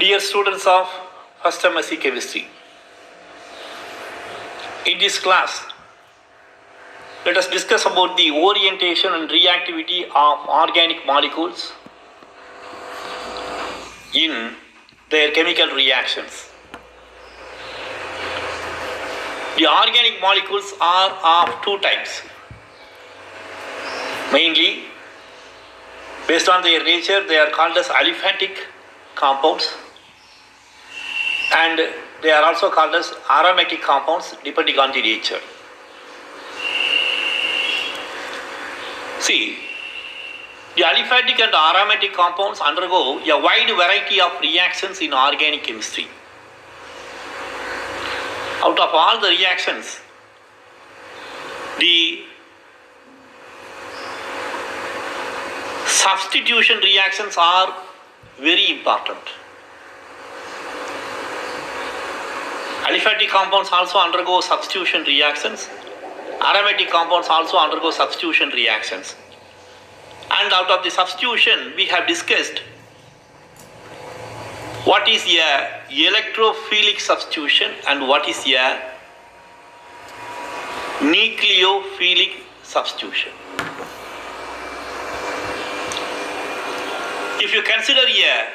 Dear students of First MSc Chemistry, in this class, let us discuss about the orientation and reactivity of organic molecules in their chemical reactions. The organic molecules are of two types. Mainly, based on their nature, they are called as aliphatic compounds, and they are also called as aromatic compounds depending on the nature. See, the aliphatic and aromatic compounds undergo a wide variety of reactions in organic chemistry. Out of all the reactions, the substitution reactions are very important. Aliphatic compounds also undergo substitution reactions. Aromatic compounds also undergo substitution reactions. And out of the substitution, we have discussed what is a electrophilic substitution and what is a nucleophilic substitution. If you consider a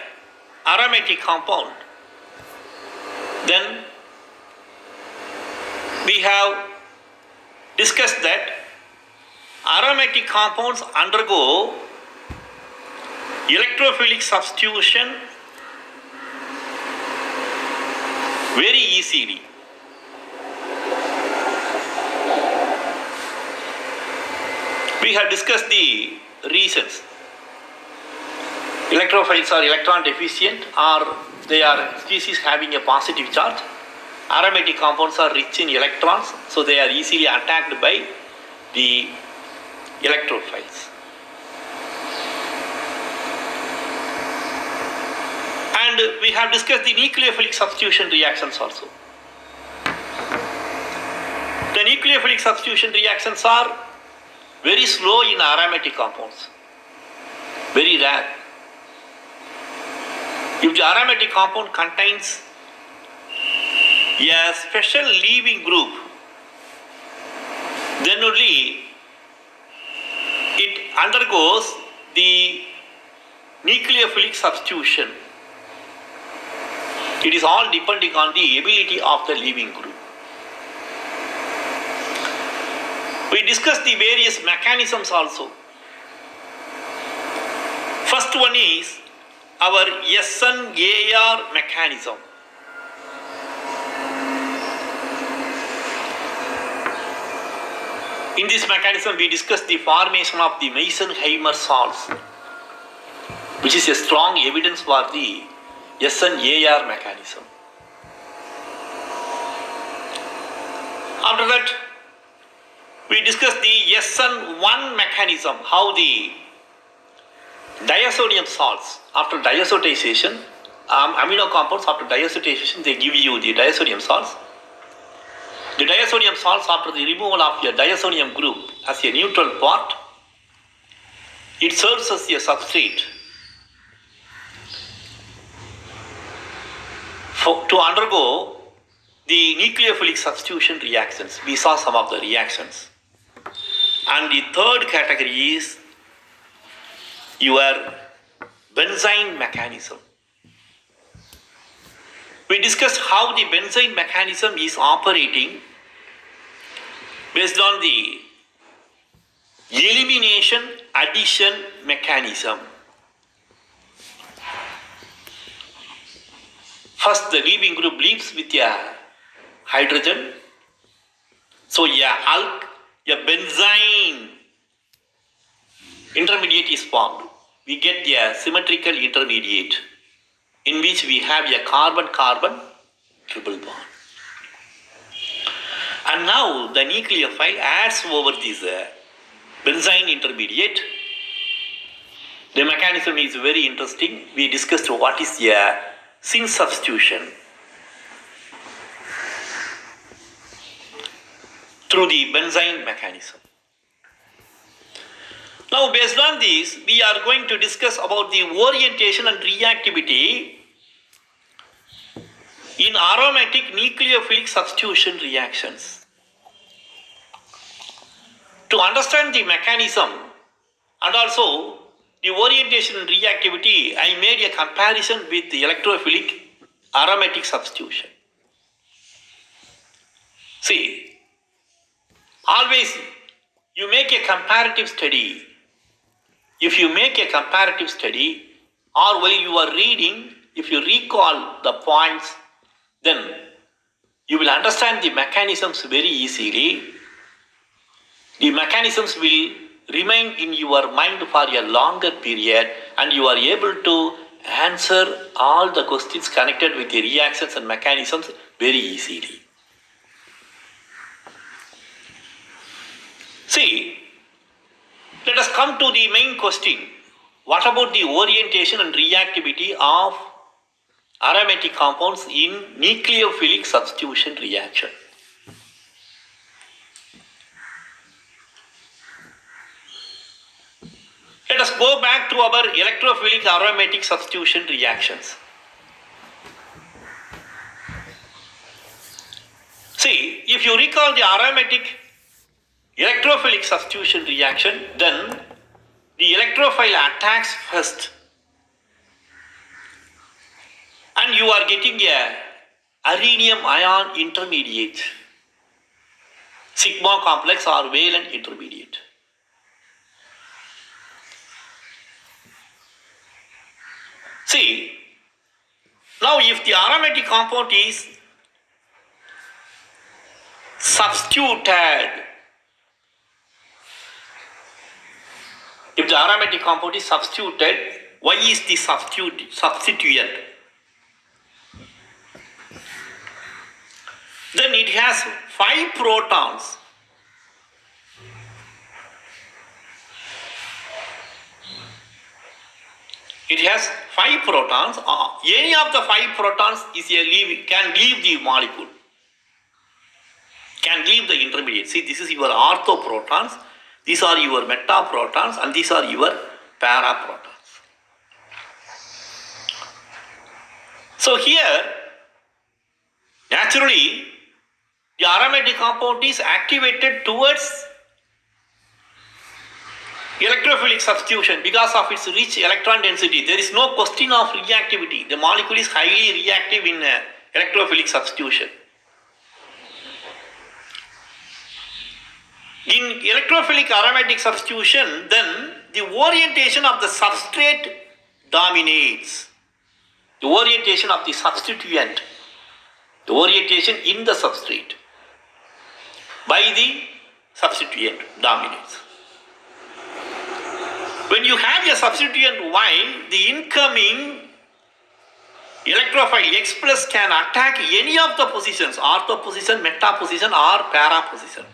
aromatic compound, then we have discussed that aromatic compounds undergo electrophilic substitution very easily. We have discussed the reasons. Electrophiles are electron deficient, or they are species having a positive charge. Aromatic compounds are rich in electrons, so they are easily attacked by the electrophiles. And we have discussed the nucleophilic substitution reactions also. The nucleophilic substitution reactions are very slow in aromatic compounds, very rare. If the aromatic compound contains a special leaving group, then only it undergoes the nucleophilic substitution. It is all depending on the ability of the leaving group. We discussed the various mechanisms also. First one is our SN-AR mechanism. In this mechanism, we discussed the formation of the Meitzenheimer salts, which is a strong evidence for the SN-AR mechanism. After that, we discussed the SN1 mechanism, how the diazonium salts, after diazotization, amino compounds after diazotization, they give you the diazonium salts. The diazonium salts, after the removal of a diazonium group as a neutral part, it serves as a substrate to undergo the nucleophilic substitution reactions. We saw some of the reactions. And the third category is your benzene mechanism. We discussed how the benzene mechanism is operating based on the elimination addition mechanism. First, the leaving group leaves with a hydrogen. So a benzene intermediate is formed. We get a symmetrical intermediate in which we have a carbon-carbon triple bond. And now the nucleophile adds over this benzene intermediate. The mechanism is very interesting. We discussed what is a syn substitution through the benzene mechanism. Now, based on this, we are going to discuss about the orientation and reactivity in aromatic nucleophilic substitution reactions. To understand the mechanism and also the orientation and reactivity, I made a comparison with the electrophilic aromatic substitution. See, always you make a comparative study. If you make a comparative study, or while you are reading, if you recall the points, then you will understand the mechanisms very easily. The mechanisms will remain in your mind for a longer period, and you are able to answer all the questions connected with the reactions and mechanisms very easily. See, let us come to the main question. What about the orientation and reactivity of aromatic compounds in nucleophilic substitution reaction? Let us go back to our electrophilic aromatic substitution reactions. See, if you recall the aromatic electrophilic substitution reaction, then the electrophile attacks first, and you are getting a arenium ion intermediate, sigma complex or valent intermediate. See, now if the aromatic compound is substituted, if the aromatic compound is substituted, why is the substituent? Then it has 5 protons. It has 5 protons. Any of the 5 protons can leave the molecule, can leave the intermediate. See, this is your orthoprotons, these are your metaprotons, and these are your paraprotons. So here, naturally, the aromatic compound is activated towards electrophilic substitution because of its rich electron density. There is no question of reactivity. The molecule is highly reactive in electrophilic substitution. In electrophilic aromatic substitution, then the orientation of the substrate dominates. The orientation of the substituent, the orientation in the substrate by the substituent dominates. When you have a substituent Y, the incoming electrophile X plus can attack any of the positions, ortho position, meta position or para position.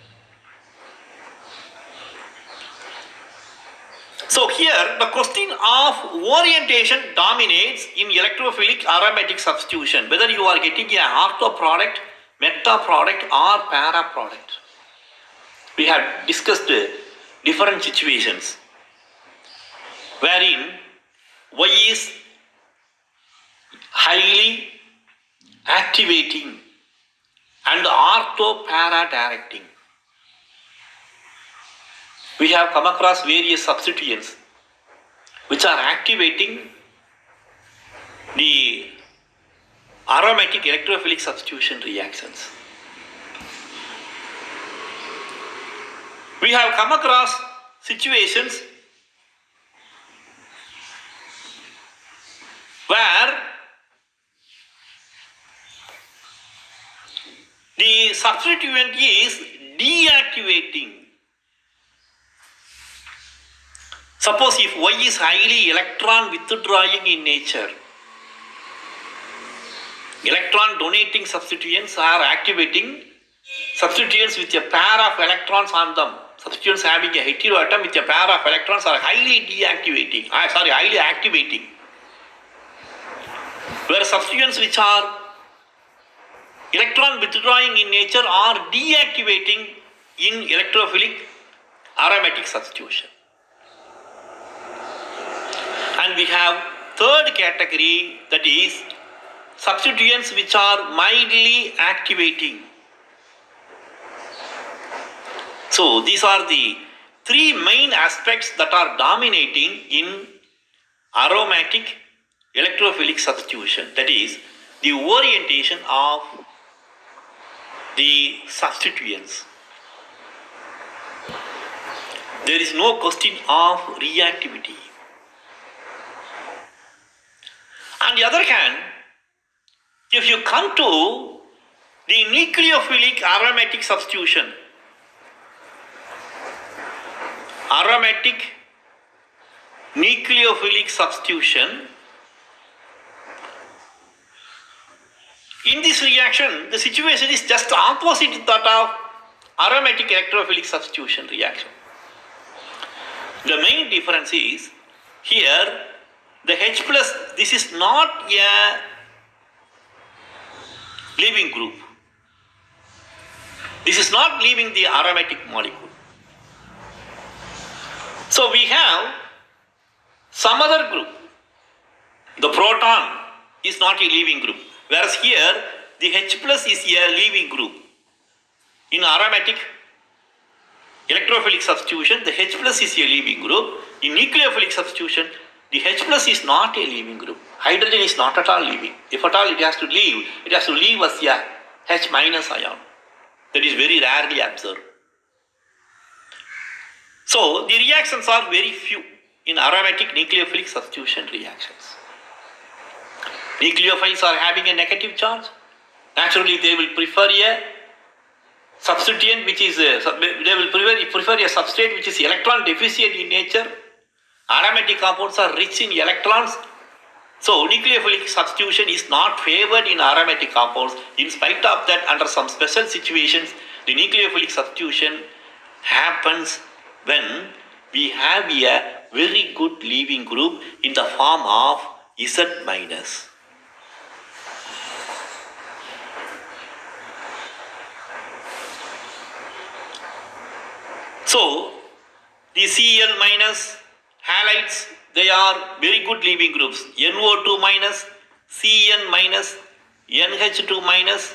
So here the question of orientation dominates in electrophilic aromatic substitution, whether you are getting a ortho product, meta product or para product. We have discussed different situations wherein Y is highly activating and ortho para directing. We have come across various substituents which are activating the aromatic electrophilic substitution reactions. We have come across situations where the substituent is deactivating. Suppose if Y is highly electron withdrawing in nature, electron donating substituents are activating substituents with a pair of electrons on them. Substituents having a heteroatom with a pair of electrons are highly activating. Where substituents which are electron withdrawing in nature are deactivating in electrophilic aromatic substitution. And we have third category, that is substituents which are mildly activating. So these are the three main aspects that are dominating in aromatic electrophilic substitution. That is the orientation of the substituents. There is no question of reactivity. On the other hand, if you come to the nucleophilic aromatic substitution, aromatic nucleophilic substitution, in this reaction, the situation is just opposite to that of aromatic electrophilic substitution reaction. The main difference is here the H plus, this is not a leaving group. This is not leaving the aromatic molecule. So we have some other group. The proton is not a leaving group. Whereas here the H plus is a leaving group. In aromatic electrophilic substitution, the H plus is a leaving group. In nucleophilic substitution, the H plus is not a leaving group. Hydrogen is not at all leaving. If at all it has to leave as a H minus ion. That is very rarely observed. So the reactions are very few in aromatic nucleophilic substitution reactions. Nucleophiles are having a negative charge. Naturally, they will prefer a substituent which is they will prefer a substrate which is electron deficient in nature. Aromatic compounds are rich in electrons. So nucleophilic substitution is not favored in aromatic compounds. In spite of that, under some special situations, the nucleophilic substitution happens when we have a very good leaving group in the form of Z minus. So the Cl minus halides, they are very good leaving groups. NO2 minus, Cn minus, NH2 minus.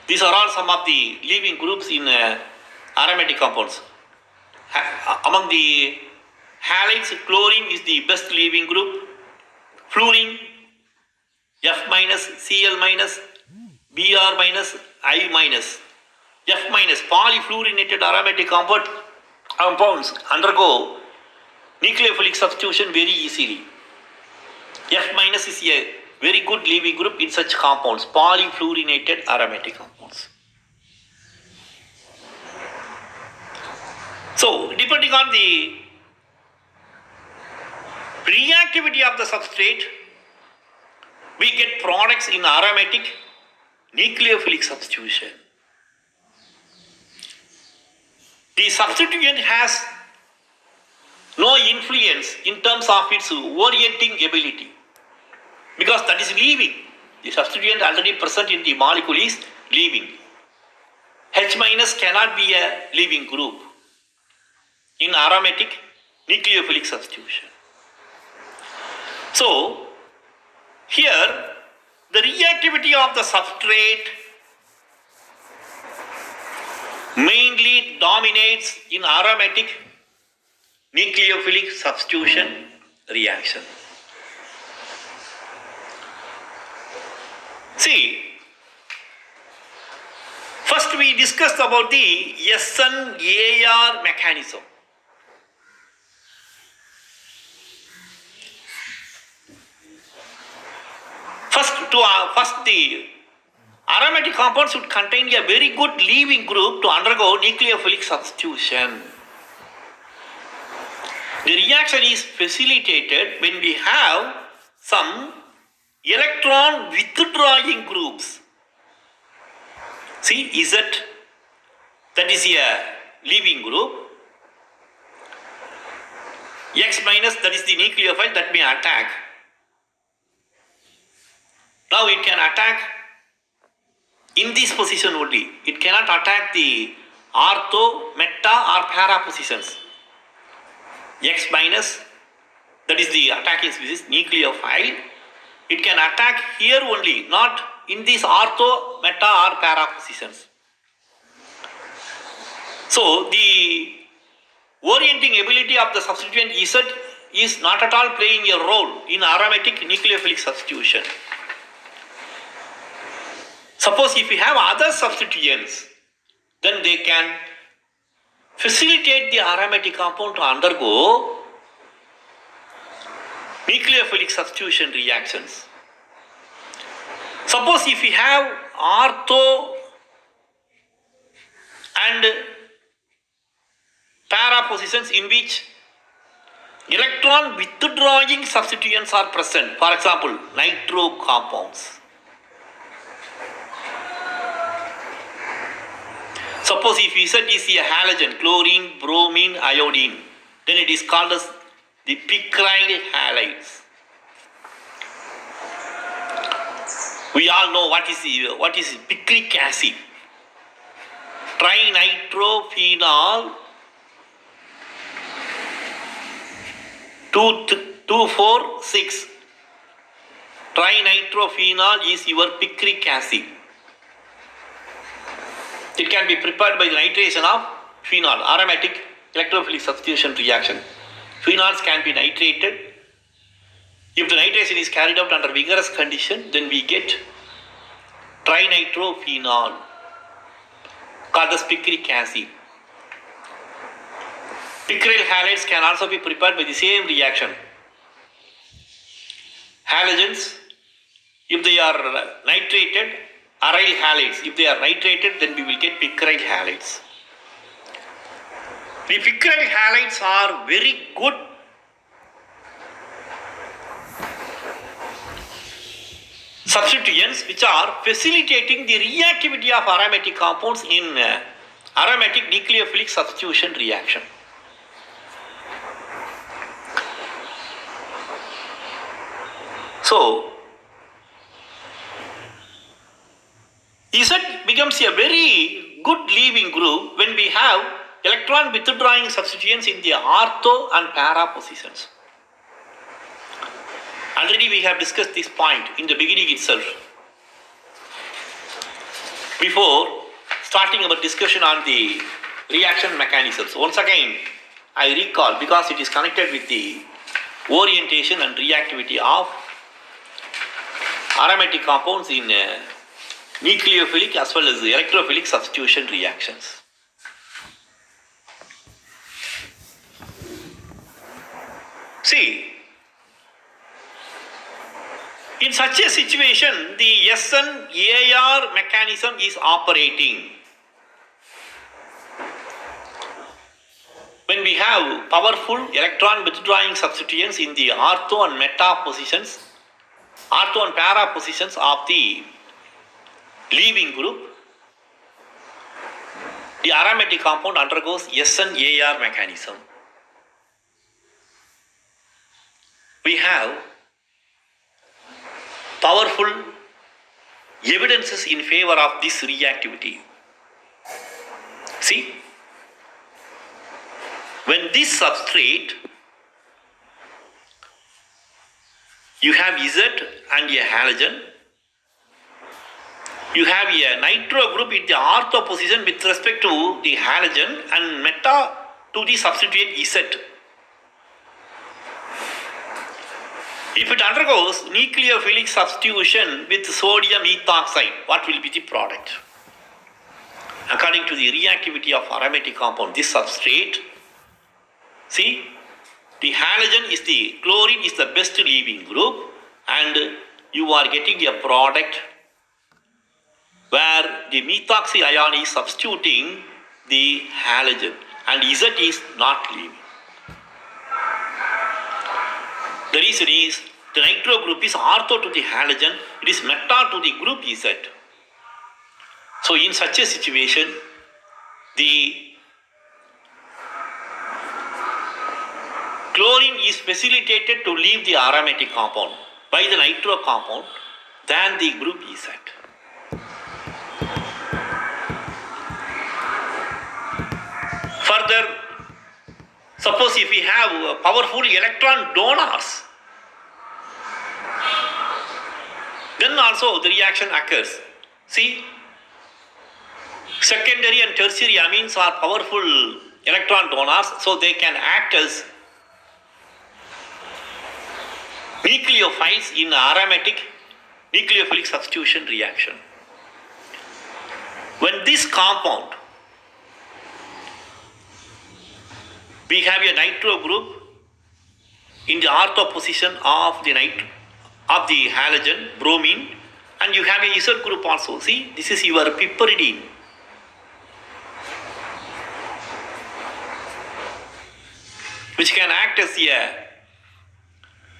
These are all some of the leaving groups in aromatic compounds. Among the halides, chlorine is the best leaving group. Fluorine, F minus, Cl minus, Br minus, I minus. F minus, polyfluorinated aromatic compounds undergo nucleophilic substitution very easily. F minus is a very good leaving group in such compounds, polyfluorinated aromatic compounds. So, depending on the reactivity of the substrate, we get products in aromatic nucleophilic substitution. The substituent has no influence in terms of its orienting ability because that is leaving. The substituent already present in the molecule is leaving. H minus cannot be a leaving group in aromatic nucleophilic substitution. So, here the reactivity of the substrate mainly dominates in aromatic nucleophilic substitution reaction. See, first we discussed about the SN-AR mechanism. First the aromatic compounds would contain a very good leaving group to undergo nucleophilic substitution. The reaction is facilitated when we have some electron withdrawing groups. See, Z, that is a leaving group. X minus, that is the nucleophile that may attack. Now it can attack in this position only. It cannot attack the ortho, meta or para positions. X minus, that is the attacking species, nucleophile. It can attack here only, not in these ortho, meta or para positions. So the orienting ability of the substituent Z is not at all playing a role in aromatic nucleophilic substitution. Suppose if we have other substituents, then they can facilitate the aromatic compound to undergo nucleophilic substitution reactions. Suppose if we have ortho and para positions in which electron withdrawing substituents are present, for example, nitro compounds. Suppose if Z is a halogen, chlorine, bromine, iodine, then it is called as the picryl halides. We all know what is picric acid. Trinitrophenol 2,4,6. Trinitrophenol is your picric acid. It can be prepared by the nitration of phenol, aromatic electrophilic substitution reaction. Phenols can be nitrated. If the nitration is carried out under vigorous condition, then we get trinitrophenol called as picric acid. Picryl halides can also be prepared by the same reaction. Halogens, if they are nitrated, aryl halides. If they are nitrated, then we will get picryl halides. The picryl halides are very good substituents which are facilitating the reactivity of aromatic compounds in aromatic nucleophilic substitution reaction. So, Z becomes a very good leaving group when we have electron withdrawing substituents in the ortho and para positions. Already we have discussed this point in the beginning itself. Before starting our discussion on the reaction mechanisms, once again I recall, because it is connected with the orientation and reactivity of aromatic compounds in nucleophilic as well as electrophilic substitution reactions. See, in such a situation, the SN-AR mechanism is operating. When we have powerful electron withdrawing substituents in the ortho and meta positions, ortho and para positions of the leaving group, the aromatic compound undergoes SN-AR mechanism. We have powerful evidences in favor of this reactivity. See, when this substrate, you have Z and a halogen, you have a nitro group in the ortho position with respect to the halogen and meta to the substituent Z. If it undergoes nucleophilic substitution with sodium ethoxide, what will be the product? According to the reactivity of aromatic compound, this substrate, see, the halogen is the chlorine is the best leaving group, and you are getting a product where the methoxy ion is substituting the halogen and Z is not leaving. The reason is the nitro group is ortho to the halogen, it is meta to the group Z. So in such a situation, the chlorine is facilitated to leave the aromatic compound by the nitro compound than the group Z. Further, suppose if we have powerful electron donors then also the reaction occurs. See, secondary and tertiary amines are powerful electron donors, so they can act as nucleophiles in aromatic nucleophilic substitution reaction. When this compound, we have a nitro group in the ortho position of the halogen, bromine, and you have a Z group also. See, this is your piperidine. Which can act as a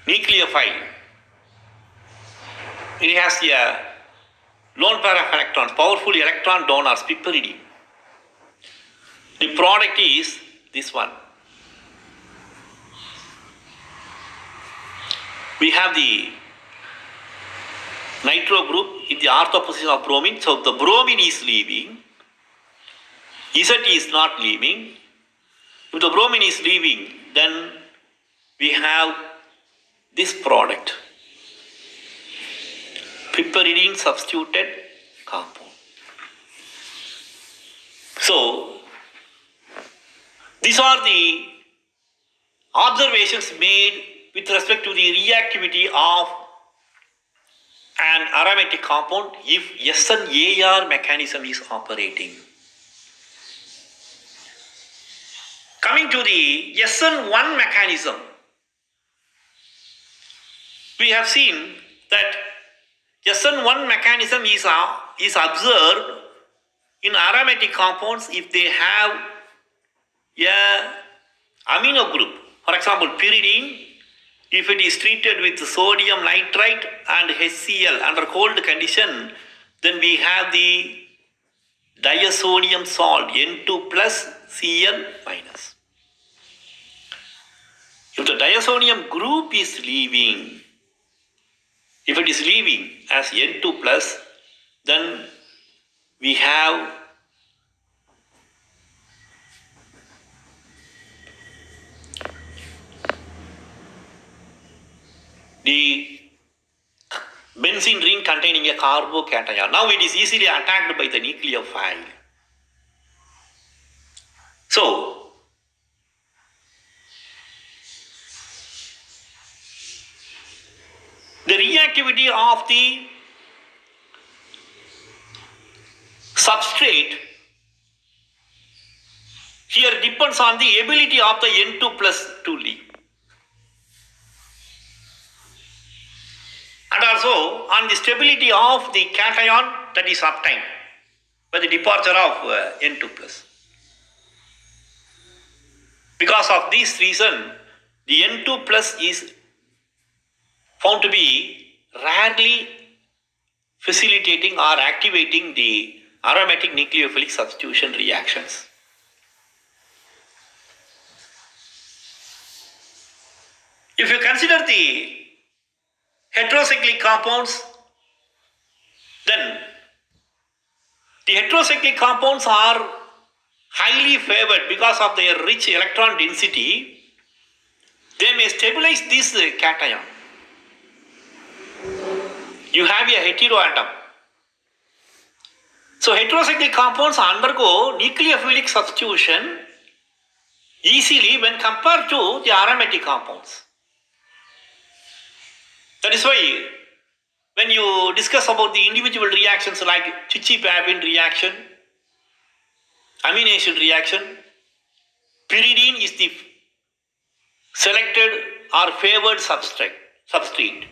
nucleophile. It has a lone pair of electrons, powerful electron donors, piperidine. The product is this one. We have the nitro group in the ortho position of bromine. So the bromine is leaving. Z is not leaving. If the bromine is leaving, then we have this product. Piperidine substituted compound. So, these are the observations made with respect to the reactivity of an aromatic compound if SN-AR mechanism is operating. Coming to the SN1 mechanism, we have seen that SN1 mechanism is observed in aromatic compounds if they have a amino group. For example, pyridine, if it is treated with sodium nitrite and HCl under cold condition, then we have the diazonium salt N2 plus Cl minus. If the diazonium group is leaving, if it is leaving as N2 plus, then we have the benzene ring containing a carbocation. Now it is easily attacked by the nucleophile. So, the reactivity of the substrate here depends on the ability of the N2 plus to leave. And also on the stability of the cation that is obtained by the departure of N2 plus. Because of this reason, the N2 plus is found to be rarely facilitating or activating the aromatic nucleophilic substitution reactions. If you consider the heterocyclic compounds, then the heterocyclic compounds are highly favored because of their rich electron density. They may stabilize this cation. You have a heteroatom. So heterocyclic compounds undergo nucleophilic substitution easily when compared to the aromatic compounds. That is why when you discuss about the individual reactions like Chichi-Babin reaction, amination reaction, pyridine is the selected or favored substrate.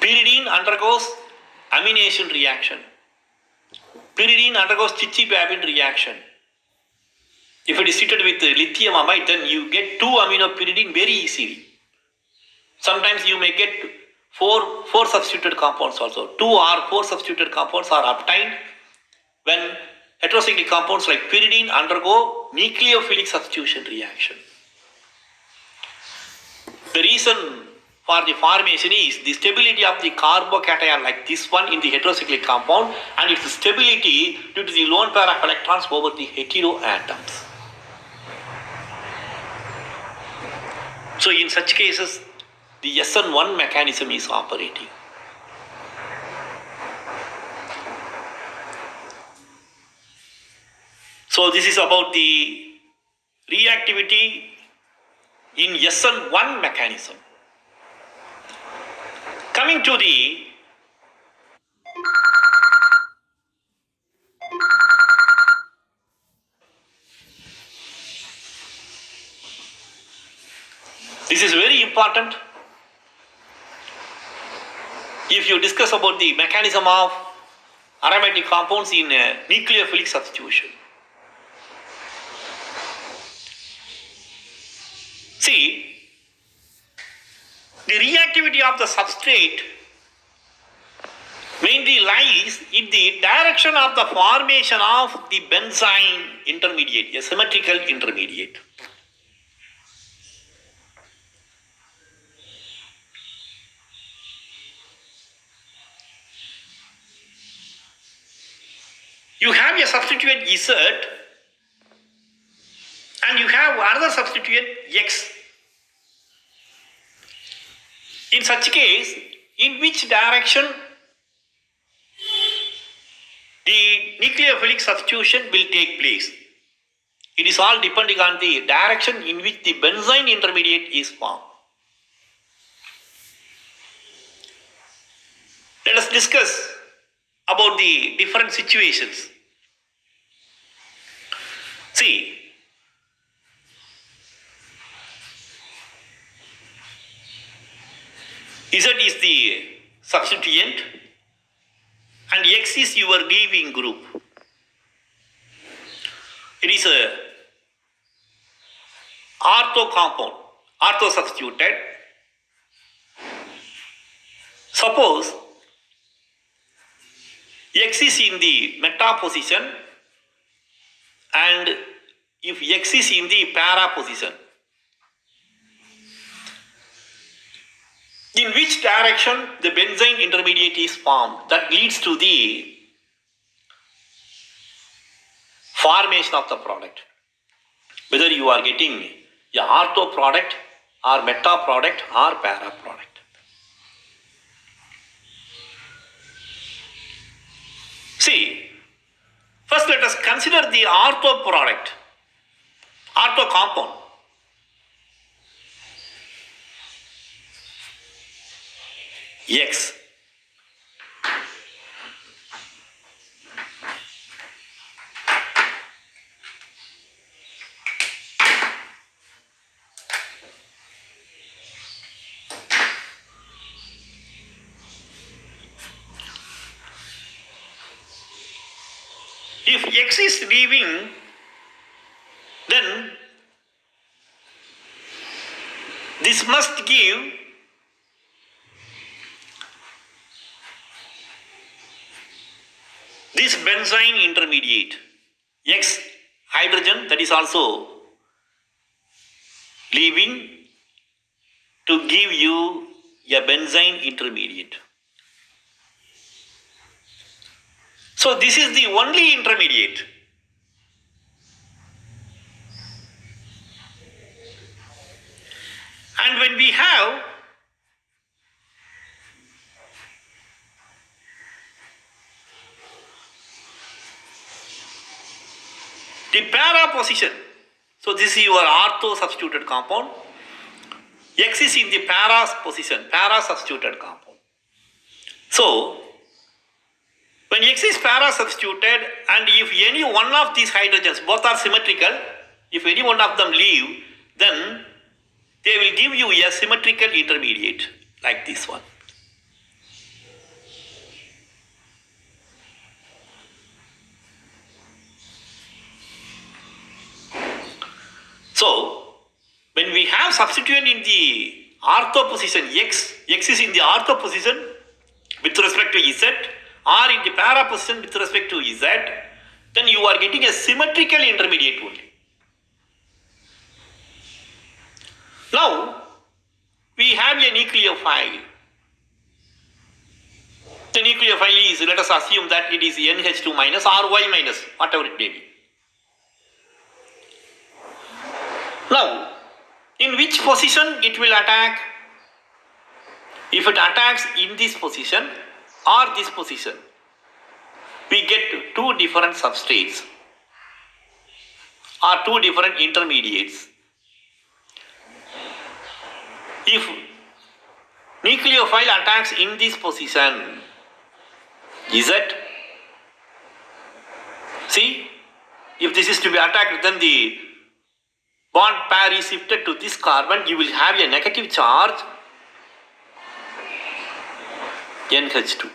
Pyridine undergoes amination reaction. Pyridine undergoes Chichi-Babin reaction. If it is treated with lithium amide, then you get 2 amino pyridine very easily. Sometimes you may get four substituted compounds also. 2 or 4 substituted compounds are obtained when heterocyclic compounds like pyridine undergo nucleophilic substitution reaction. The reason for the formation is the stability of the carbocation like this one in the heterocyclic compound and its stability due to the lone pair of electrons over the heteroatoms. So in such cases, the SN1 mechanism is operating. So this is about the reactivity in SN1 mechanism. Coming to the this is very important if you discuss about the mechanism of aromatic compounds in nucleophilic substitution. See, the reactivity of the substrate mainly lies in the direction of the formation of the benzyne intermediate, a symmetrical intermediate. You have a substituent Z and you have another substituent X. In such case, in which direction the nucleophilic substitution will take place? It is all depending on the direction in which the benzyne intermediate is formed. Let us discuss about the different situations. See, Z is the substituent and X is your leaving group. It is a ortho compound, ortho substituted. Suppose X is in the meta position and if X is in the para position, in which direction the benzyne intermediate is formed, that leads to the formation of the product. Whether you are getting a ortho product or meta product or para product. See, first let us consider the ortho product, ortho compound. X. If X is leaving, then this must give this benzyne intermediate, X hydrogen, that is also leaving to give you a benzyne intermediate. So this is the only intermediate. And when we have the para position, so this is your ortho substituted compound. X is in the para position, para substituted compound. So when X is para substituted and if any one of these hydrogens, both are symmetrical, if any one of them leave, then they will give you a symmetrical intermediate like this one. So when we have substituent in the ortho position X is in the ortho position with respect to Z or in the para position with respect to Z, then you are getting a symmetrical intermediate only. Now, we have a nucleophile. The nucleophile is, let us assume that it is NH2 minus or Y minus, whatever it may be. Now, in which position it will attack? If it attacks in this position or this position, we get two different substrates or two different intermediates. If nucleophile attacks in this position, Z, see, if this is to be attacked, then the bond pair is shifted to this carbon, you will have a negative charge NH2.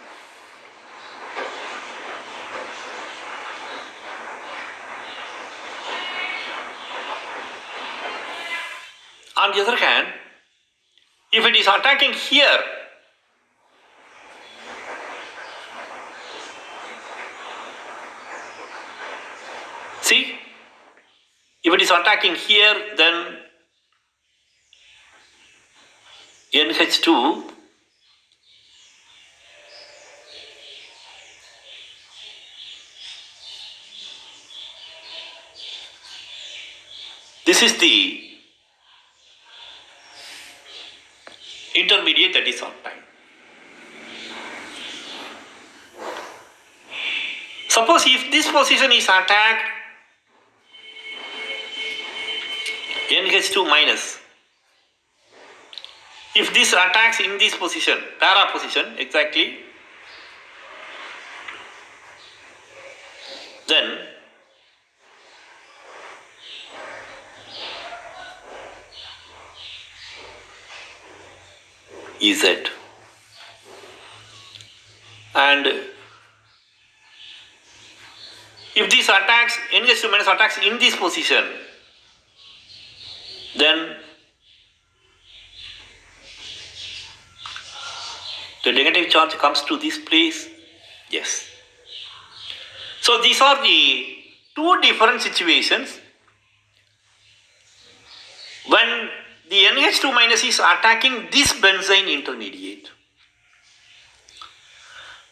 On the other hand, if it is attacking here, see, if it is attacking here, then NH2 this is the intermediate that is on time. Suppose if this position is attacked, NH2 minus. If this attacks in this position, para position exactly, then Z. And if this attacks, NH2 minus attacks in this position, then the negative charge comes to this place. Yes. So these are the two different situations when the NH2 minus is attacking this benzene intermediate.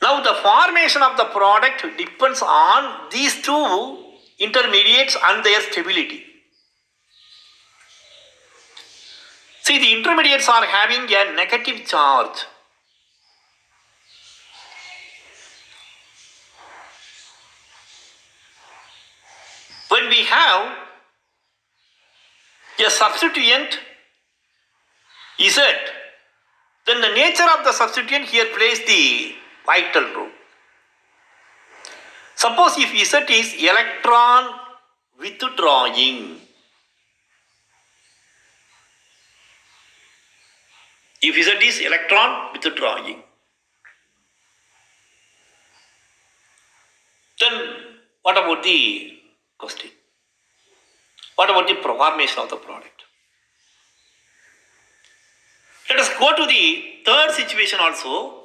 Now the formation of the product depends on these two intermediates and their stability. See, the intermediates are having a negative charge. When we have a substituent Z, then the nature of the substituent here plays the vital role. Suppose if Z is electron withdrawing, if Z is electron withdrawing, then what about the question? What about the formation of the product? Let us go to the third situation also.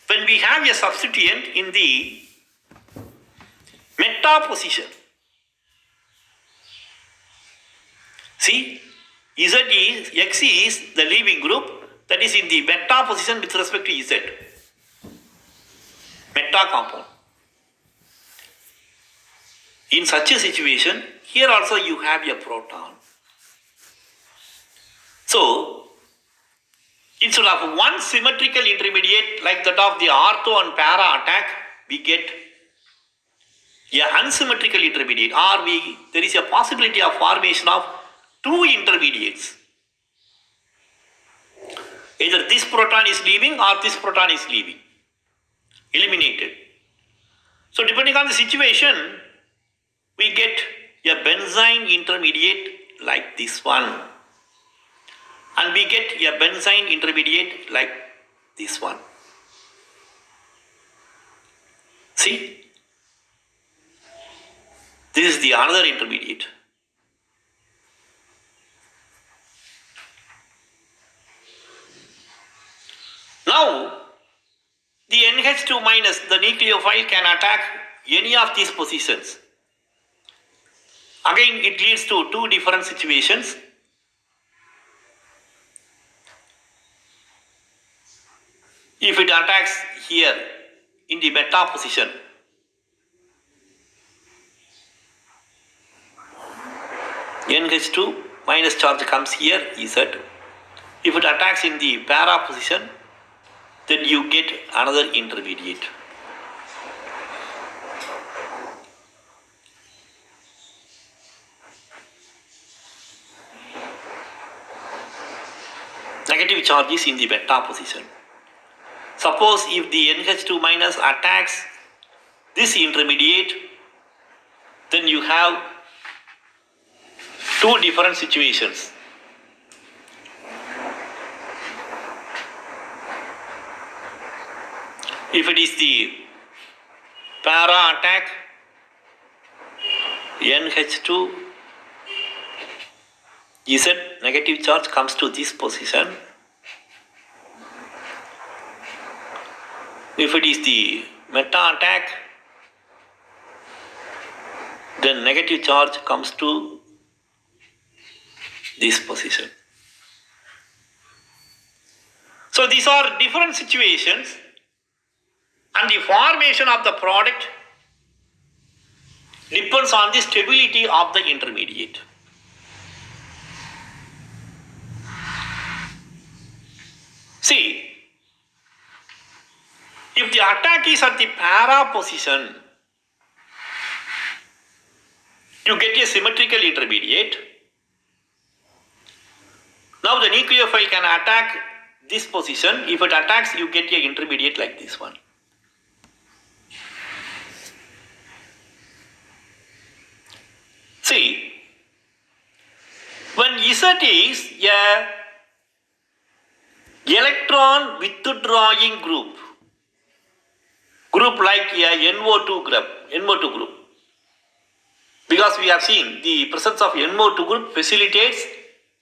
When we have a substituent in the meta position, see, X is the leaving group that is in the meta position with respect to Z. Meta compound. In such a situation, here also you have a proton. So, instead of one symmetrical intermediate like that of the ortho and para attack, we get an unsymmetrical intermediate, or there is a possibility of formation of two intermediates. Either this proton is leaving or this proton is leaving. Eliminated. So depending on the situation, we get a benzene intermediate like this one. And we get a benzene intermediate like this one. See? This is the another intermediate. Now, the NH2 minus, the nucleophile, can attack any of these positions. Again, it leads to two different situations. If it attacks here in the meta position, NH2 minus charge comes here, Z. If it attacks in the para position, then you get another intermediate. Negative charge is in the beta position. Suppose if the NH2 minus attacks this intermediate, then you have two different situations. If it is the para attack, NH2 Z negative charge comes to this position. If it is the meta attack, then negative charge comes to this position. So these are different situations, and the formation of the product depends on the stability of the intermediate. See, if the attack is at the para position, you get a symmetrical intermediate. Now the nucleophile can attack this position. If it attacks, you get an intermediate like this one. See, when Z is a electron withdrawing group like a NO2 group, because we have seen the presence of NO2 group facilitates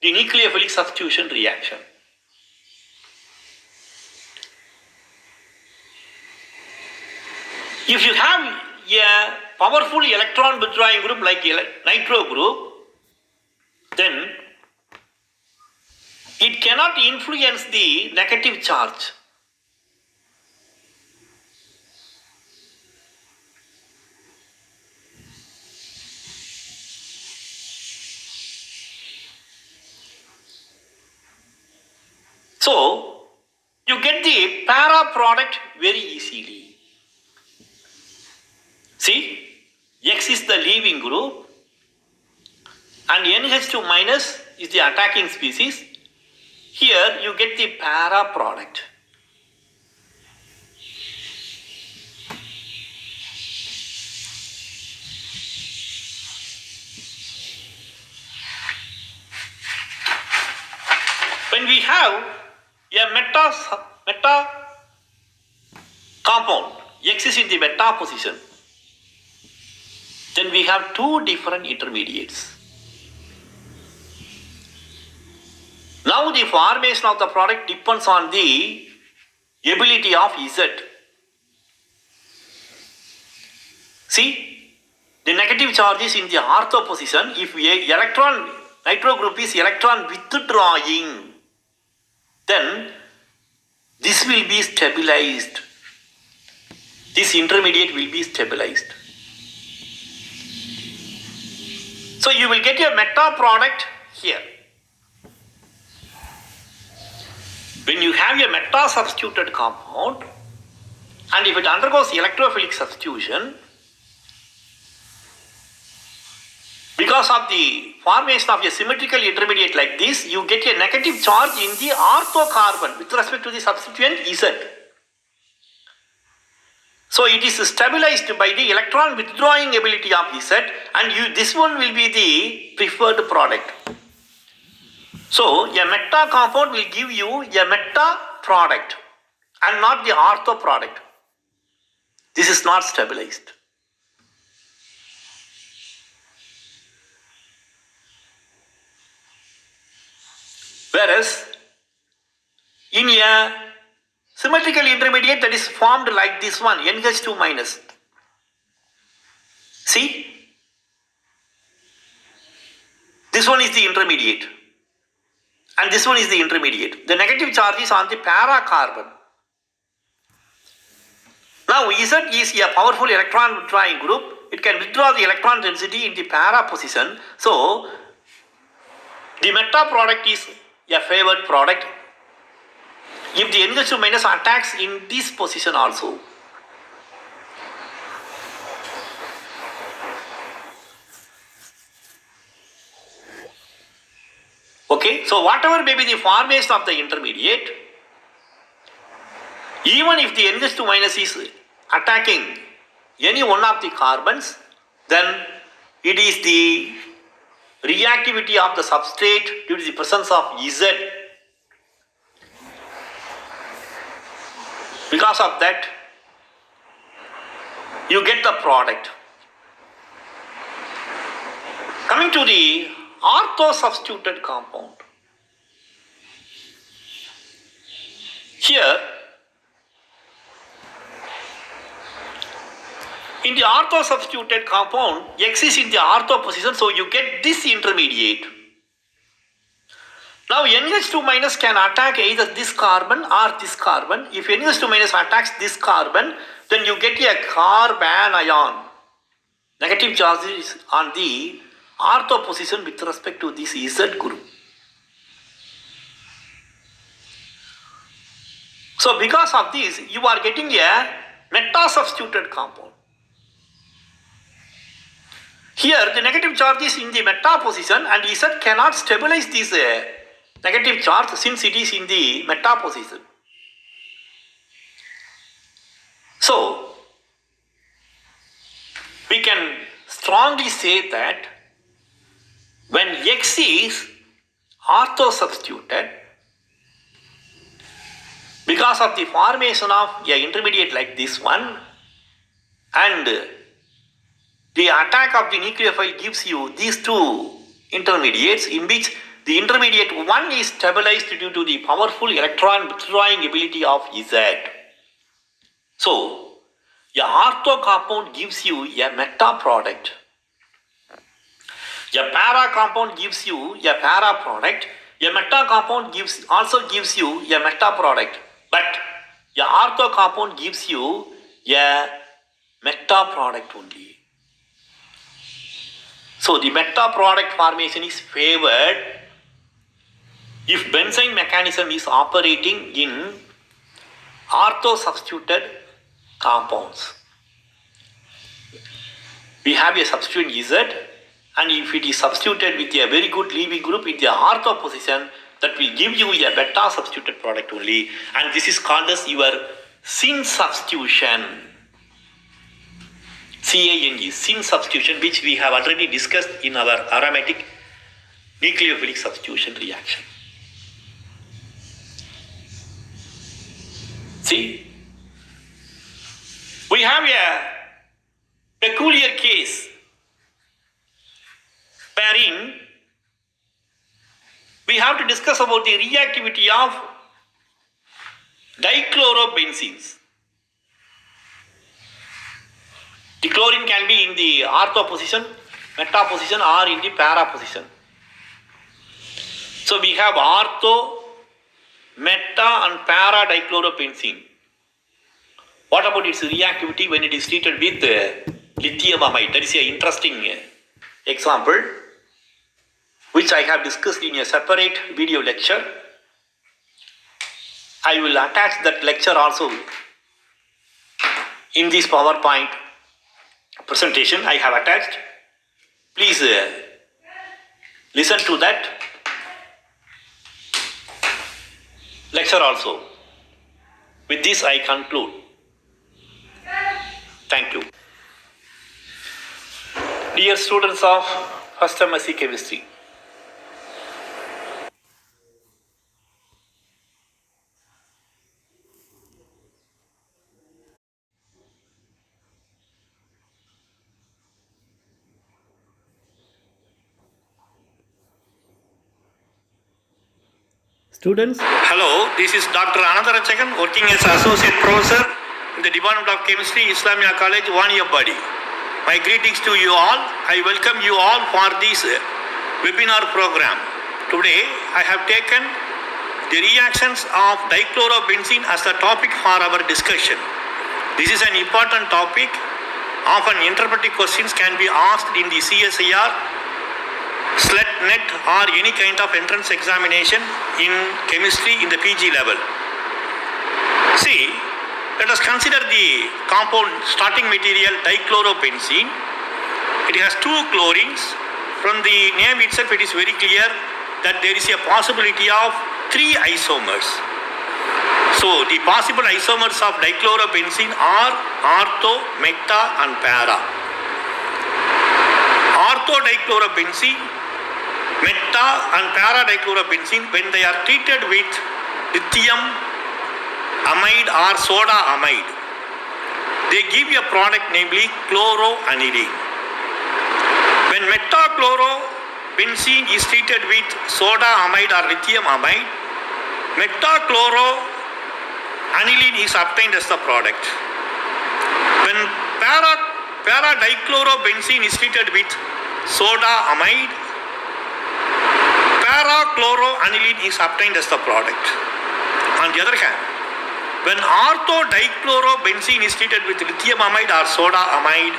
the nucleophilic substitution reaction. If you have a powerful electron withdrawing group like nitro group, then it cannot influence the negative charge. So, you get the para product very easily. See, X is the leaving group and NH2 minus is the attacking species. Here you get the para product. When we have a meta compound, X is in the meta position, then we have two different intermediates. Now the formation of the product depends on the ability of Z. See, the negative charge is in the ortho position. If nitro group is electron withdrawing, then this will be stabilized. This intermediate will be stabilized. So you will get a meta product here. When you have a meta substituted compound, and if it undergoes electrophilic substitution, because of the formation of a symmetrical intermediate like this, you get a negative charge in the ortho carbon with respect to the substituent Z. So it is stabilized by the electron withdrawing ability of Z, and this one will be the preferred product. So a meta compound will give you a meta product and not the ortho product. This is not stabilized. Whereas in a symmetrical intermediate that is formed like this one, NH2 minus. See? This one is the intermediate. And this one is the intermediate. The negative charge is on the para carbon. Now Z is a powerful electron withdrawing group. It can withdraw the electron density in the para position. So the meta product is a favored product if the NH2 minus attacks in this position also. Okay, so whatever may be the formation of the intermediate, even if the NH2 minus is attacking any one of the carbons, then it is the reactivity of the substrate due to the presence of Z. Because of that, you get the product. Coming to the ortho-substituted compound. Here, in the ortho-substituted compound, X is in the ortho position, so you get this intermediate. Now NH2 minus can attack either this carbon or this carbon. If NH2 minus attacks this carbon, then you get a carbanion. Negative charge is on the ortho position with respect to this Z group. So because of this, you are getting a meta-substituted compound. Here the negative charge is in the meta position and Z cannot stabilize this negative charge since it is in the meta position. So we can strongly say that when X is ortho-substituted, because of the formation of an intermediate like this one, and the attack of the nucleophile gives you these two intermediates in which the intermediate one is stabilized due to the powerful electron withdrawing ability of Z. So, a ortho compound gives you a meta product. A para compound gives you a para product. A meta compound also gives you a meta product. But a ortho compound gives you a meta product only. So the meta product formation is favored if Benzene mechanism is operating in ortho-substituted compounds. We have a substituent Z, and if it is substituted with a very good leaving group in the ortho position, that will give you a beta substituted product only, and this is called as your syn substitution. CANE, syn substitution, which we have already discussed in our aromatic nucleophilic substitution reaction. See, we have a peculiar case wherein we have to discuss about the reactivity of dichlorobenzenes. The chlorine can be in the ortho position, meta position, or in the para position. So we have ortho, meta and para dichloropenzene. What about its reactivity when it is treated with lithium amide? That is an interesting example which I have discussed in a separate video lecture. I will attach that lecture also in this PowerPoint presentation I have attached. Please listen to that lecture also. With this I conclude. Thank you. Dear students of first MSc Chemistry, Students, hello, this is Dr. Anandarachakan, working as Associate Professor in the Department of Chemistry, Islamia College, Vaniyapadi. My greetings to you all. I welcome you all for this webinar program. Today, I have taken the reactions of dichlorobenzene as the topic for our discussion. This is an important topic. Often interpretive questions can be asked in the CSIR SLET, NET or any kind of entrance examination in chemistry in the PG level. See, let us consider the compound starting material dichlorobenzene. It has two chlorines. From the name itself, it is very clear that there is a possibility of three isomers. So, the possible isomers of dichlorobenzene are ortho, meta and para. Ortho-dichlorobenzene, meta and para-dichlorobenzene, when they are treated with lithium amide or soda amide, they give a product namely chloroaniline. When metachlorobenzene is treated with soda amide or lithium amide, metachloroaniline is obtained as the product. When para-dichlorobenzene is treated with soda amide, para-chloroaniline is obtained as the product. On the other hand, when ortho-dichlorobenzene is treated with lithium amide or soda amide,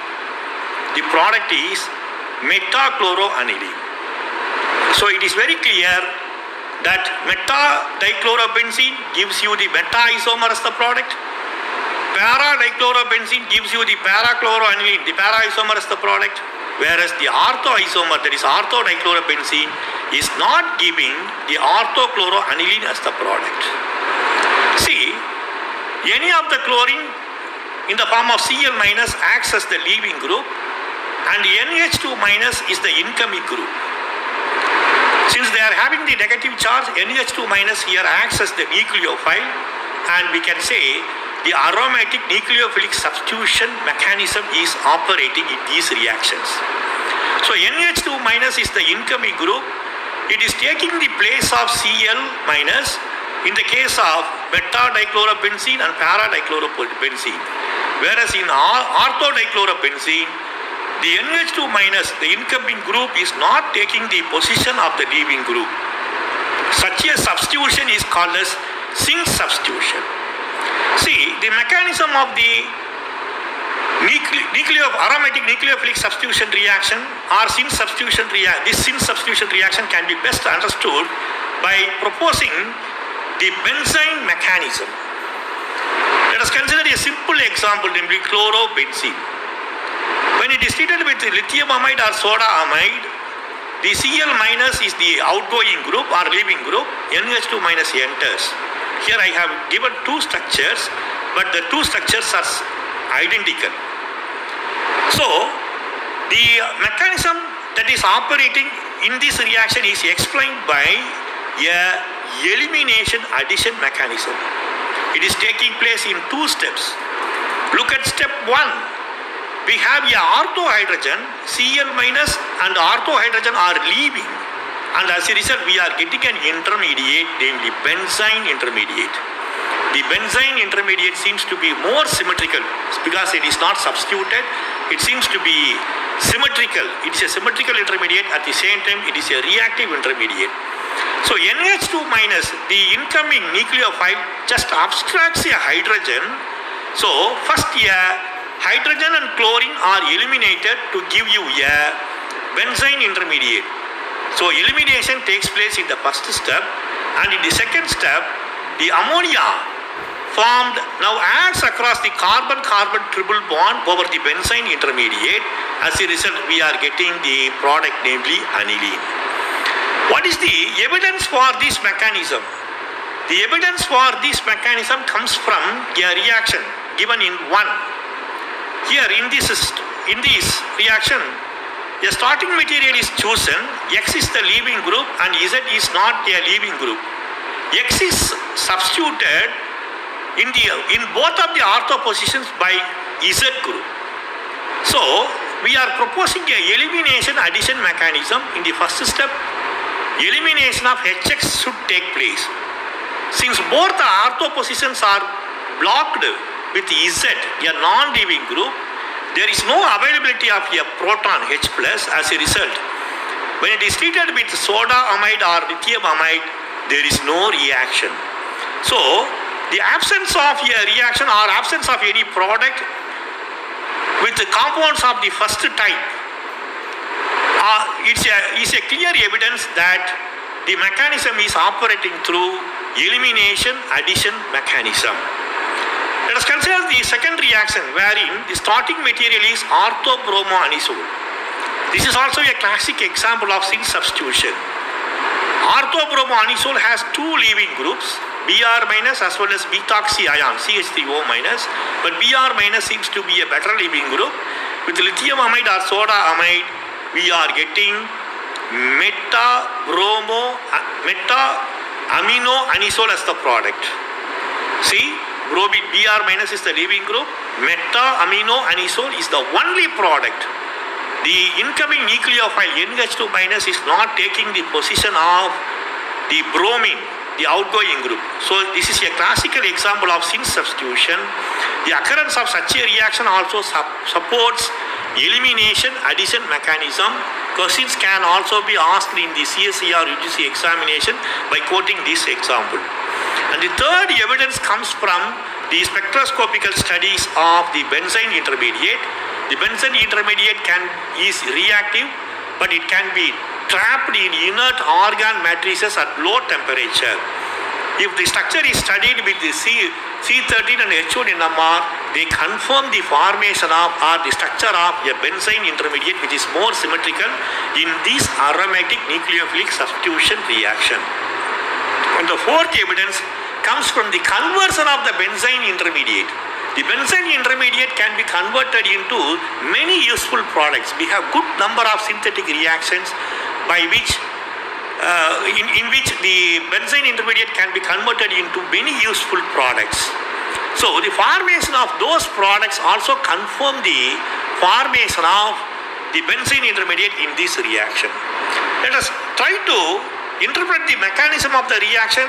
the product is metachloroaniline. So it is very clear that meta-dichlorobenzene gives you the meta isomer as the product. Para-dichlorobenzene gives you the para-chloroaniline, the para isomer as the product. Whereas the ortho isomer, that is ortho-dichlorobenzene, is not giving the ortho-chloroaniline as the product. See, any of the chlorine in the form of Cl minus acts as the leaving group and NH2 minus is the incoming group. Since they are having the negative charge, NH2 minus here acts as the nucleophile, and we can say the aromatic nucleophilic substitution mechanism is operating in these reactions. So NH2 minus is the incoming group. It is taking the place of Cl minus in the case of beta-dichlorobenzene and para-dichlorobenzene. Whereas in ortho-dichlorobenzene, the NH2 minus, the incoming group, is not taking the position of the leaving group. Such a substitution is called as Singh substitution. See, the mechanism of the aromatic nucleophilic substitution reaction or Singh substitution reaction, this Singh substitution reaction can be best understood by proposing the benzene mechanism. Let us consider a simple example, namely chlorobenzene. When it is treated with lithium amide or soda amide, the Cl minus is the outgoing group or leaving group, NH2 minus enters. Here I have given two structures, but the two structures are identical. So, the mechanism that is operating in this reaction is explained by a elimination addition mechanism. It is taking place in two steps. Look at step 1. We have a ortho hydrogen, Cl minus and ortho hydrogen are leaving, and as a result we are getting an intermediate, namely benzene intermediate. The benzene intermediate seems to be more symmetrical because it is not substituted. It seems to be symmetrical. It is a symmetrical intermediate, at the same time it is a reactive intermediate. So NH2 minus, the incoming nucleophile, just abstracts a hydrogen. So first a hydrogen and chlorine are eliminated to give you a benzene intermediate. So elimination takes place in the first step, and in the second step the ammonia formed now acts across the carbon-carbon triple bond over the benzene intermediate. As a result we are getting the product, namely aniline. What is the evidence for this mechanism? The evidence for this mechanism comes from a reaction given in 1. Here in this reaction, a starting material is chosen, X is the leaving group and Z is not a leaving group. X is substituted in both of the ortho positions by Z group. So we are proposing a elimination addition mechanism. In the first step, elimination of HX should take place. Since both the ortho positions are blocked with Z, a non-leaving group, there is no availability of a proton H+. As a result, when it is treated with soda amide or lithium amide, there is no reaction. So, the absence of a reaction or absence of any product with the compounds of the first type It's a clear evidence that the mechanism is operating through elimination addition mechanism. Let us consider the second reaction wherein the starting material is orthobromoanisole. This is also a classic example of zinc substitution. Orthobromoanisole has two leaving groups, Br minus as well as methoxy ion, CH3O minus, but Br minus seems to be a better leaving group. With lithium amide or soda amide, we are getting meta-aminoanisole as the product. See, bromine Br minus is the leaving group, meta-aminoanisole is the only product. The incoming nucleophile NH2 minus is not taking the position of the bromine, the outgoing group. So this is a classical example of zinc substitution. The occurrence of such a reaction also supports elimination addition mechanism. Questions can also be asked in the CSE or UGC examination by quoting this example. And the third evidence comes from the spectroscopical studies of the benzene intermediate. The benzene intermediate is reactive, but it can be trapped in inert organ matrices at low temperature. If the structure is studied with the C13 and H1 NMR, they confirm the formation of or the structure of a benzene intermediate which is more symmetrical in this aromatic nucleophilic substitution reaction. And the fourth evidence comes from the conversion of the benzene intermediate. The benzene intermediate can be converted into many useful products. We have good number of synthetic reactions by which in which the benzene intermediate can be converted into many useful products. So the formation of those products also confirm the formation of the benzene intermediate in this reaction. Let us try to interpret the mechanism of the reaction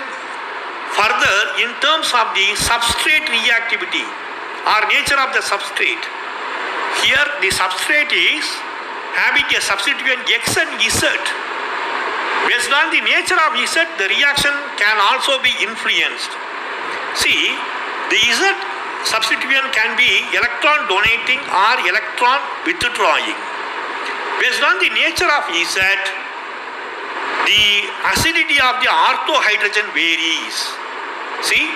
further in terms of the substrate reactivity or nature of the substrate. Here the substrate is having a substituent X and Z. Based on the nature of Z, the reaction can also be influenced. See, the Z substituent can be electron donating or electron withdrawing. Based on the nature of Z, the acidity of the ortho hydrogen varies. See,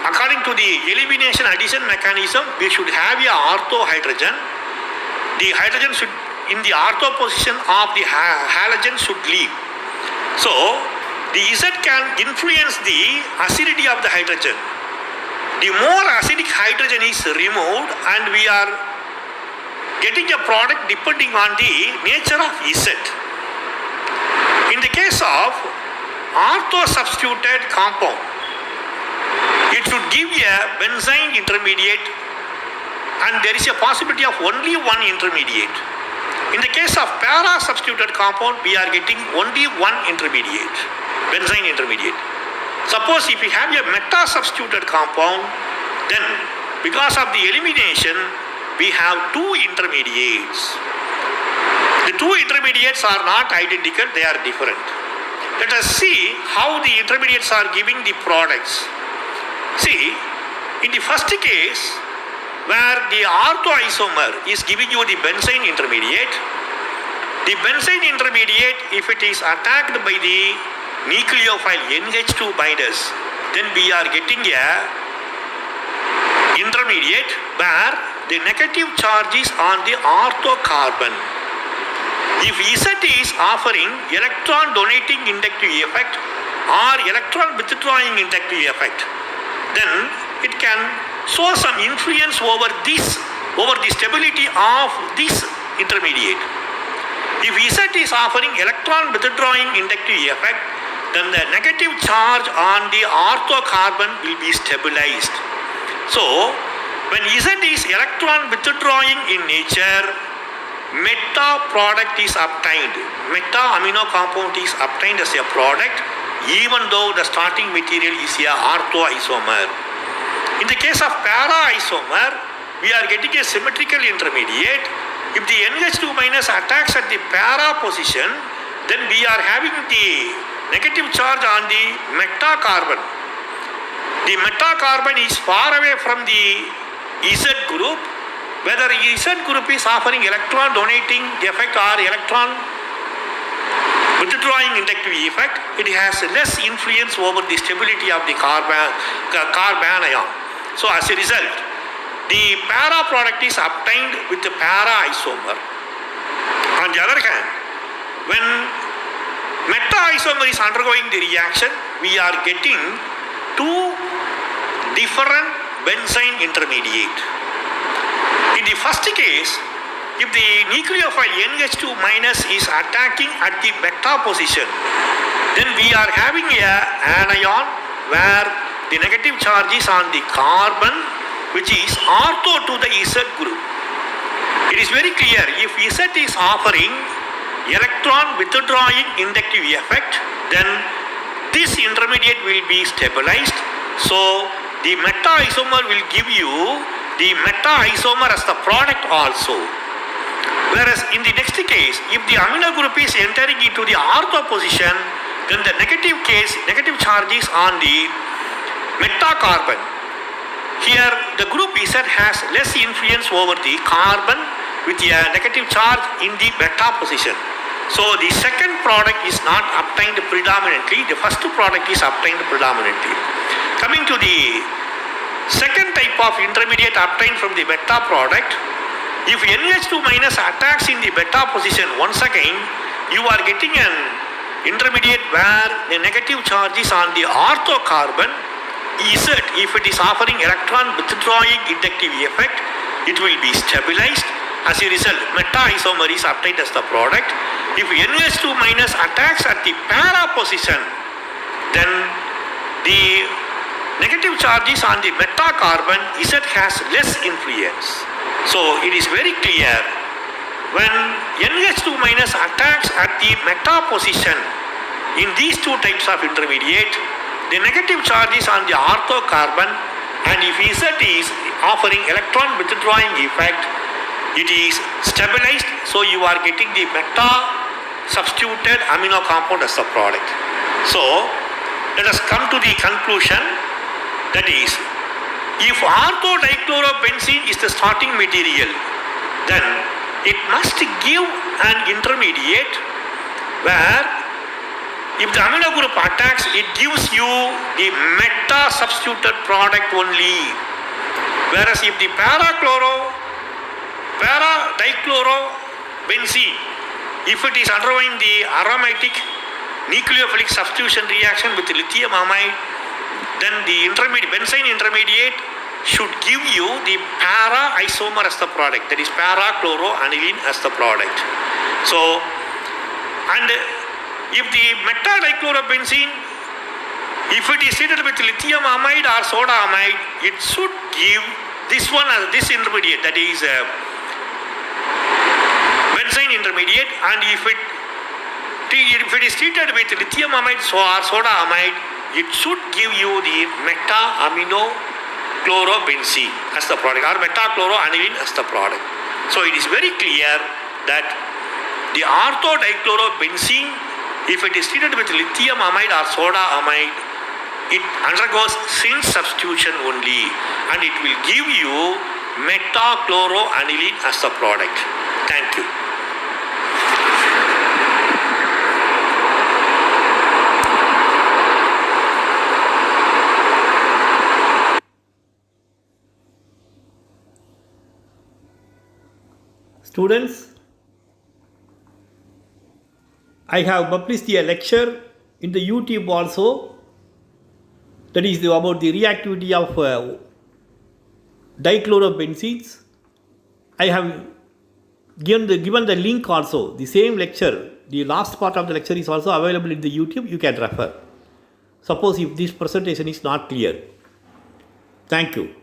according to the elimination addition mechanism, we should have a ortho hydrogen. The hydrogen should, in the ortho position of the halogen, should leave. So, the Z can influence the acidity of the hydrogen. The more acidic hydrogen is removed, and we are getting a product depending on the nature of Z. In the case of ortho substituted compound, it should give a benzene intermediate, and there is a possibility of only one intermediate. In the case of para substituted compound, we are getting only one intermediate, benzene intermediate. Suppose if we have a meta substituted compound, then because of the elimination, we have two intermediates. The two intermediates are not identical, they are different. Let us see how the intermediates are giving the products. See, in the first case, where the ortho isomer is giving you the benzene intermediate, the benzene intermediate, if it is attacked by the nucleophile NH2 binders, then we are getting a intermediate where the negative charge is on the ortho carbon. If Z is offering electron donating inductive effect or electron withdrawing inductive effect, then it can show some influence over the stability of this intermediate. If Z is offering electron withdrawing inductive effect, then the negative charge on the ortho carbon will be stabilized. So, when Z is electron withdrawing in nature, meta product is obtained. Meta amino compound is obtained as a product, even though the starting material is a ortho isomer. In the case of para isomer, we are getting a symmetrical intermediate. If the NH2 minus attacks at the para position, then we are having the negative charge on the meta carbon. The meta carbon is far away from the Z group. Whether Z group is offering electron donating effect or electron withdrawing inductive effect, it has less influence over the stability of the carbanion. So as a result, the para product is obtained with the para isomer. On the other hand, when meta isomer is undergoing the reaction, we are getting two different benzene intermediate. In the first case, if the nucleophile NH2 minus is attacking at the beta position, then we are having an anion where the negative charge is on the carbon, which is ortho to the Z group. It is very clear, if Z is offering electron withdrawing inductive effect, then this intermediate will be stabilized. So the meta isomer will give you the meta isomer as the product also. Whereas in the next case, if the amino group is entering into the ortho position, then the negative charge is on the meta carbon. Here the group Z has less influence over the carbon with a negative charge in the beta position. So the second product is not obtained predominantly, the first product is obtained predominantly. Coming to the second type of intermediate obtained from the beta product, if NH2 minus attacks in the beta position, once again you are getting an intermediate where the negative charge is on the ortho carbon. Z, if it is offering electron withdrawing inductive effect, it will be stabilized. As a result, meta isomer is obtained as the product. If NH2 minus attacks at the para position, then the negative charge is on the meta carbon. Z has less influence. So it is very clear, when NH2 minus attacks at the meta position in these two types of intermediate, the negative charge is on the ortho carbon, and if Z is offering electron withdrawing effect, it is stabilized. So you are getting the meta substituted amino compound as the product. So let us come to the conclusion, that is, if ortho dichlorobenzene is the starting material, then it must give an intermediate where if the amino group attacks, it gives you the meta substituted product only. Whereas if the para dichlorobenzene, if it is undergoing the aromatic nucleophilic substitution reaction with lithium amide, then the benzene intermediate should give you the para isomer as the product, that is para chloroaniline as the product. So, and if the meta dichlorobenzene, if it is treated with lithium amide or soda amide, it should give this one as this intermediate, that is benzene intermediate, and if it is treated with lithium amide or soda amide, it should give you the meta amino chlorobenzene as the product, or meta chloroaniline as the product. So it is very clear that the ortho dichlorobenzene, if it is treated with lithium amide or soda amide, it undergoes zinc substitution only, and it will give you meta chloroaniline as the product. Thank you. Students, I have published a lecture in the YouTube also, that is about the reactivity of dichlorobenzenes. I have given the link also. The same lecture, the last part of the lecture is also available in the YouTube. You can refer. Suppose if this presentation is not clear. Thank you.